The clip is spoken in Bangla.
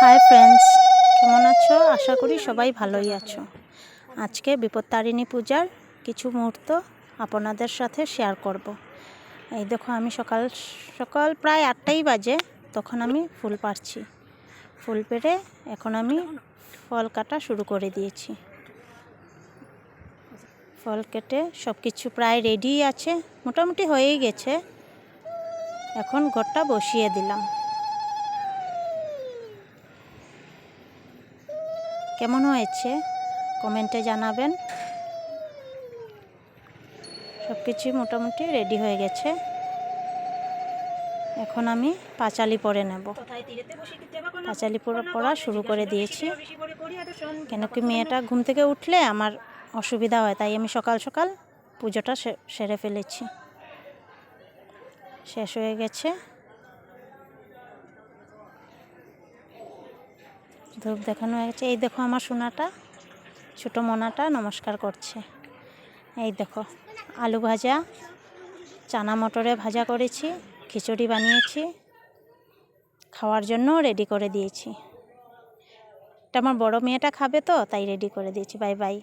হাই ফ্রেন্ডস, কেমন আছো? আশা করি সবাই ভালোই আছো। আজকে বিপত্তারিণী পূজার কিছু মুহূর্ত আপনাদের সাথে শেয়ার করব। এই দেখো, আমি সকাল সকাল প্রায় 8টাই বাজে, তখন আমি ফুল পাড়ছি। ফুল পেড়ে এখন আমি ফল কাটা শুরু করে দিয়েছি। ফল কেটে সব কিছু প্রায় রেডি আছে, মোটামুটি হয়েই গেছে। এখন ঘরটা বসিয়ে দিলাম। কেমন হয়েছে কমেন্টে জানাবেন। সব কিছু মোটামুটি রেডি হয়ে গেছে। এখন আমি পাঁচালি পরে নেব। পাঁচালি পড়া শুরু করে দিয়েছি, কেন কি মেয়েটা ঘুম থেকে উঠলে আমার অসুবিধা হয়, তাই আমি সকাল সকাল পুজোটা সেরে ফেলেছি। শেষ হয়ে গেছে। ধূপ দেখানো হয়ে গেছে। এই দেখো, আমার সোনাটা, ছোটো মোনাটা নমস্কার করছে। এই দেখো, আলু ভাজা, চানা মটরে ভাজা করেছি, খিচুড়ি বানিয়েছি, খাওয়ার জন্য রেডি করে দিয়েছি। এটা আমার বড় মেয়েটা খাবে তো, তাই রেডি করে দিয়েছি। Bye bye.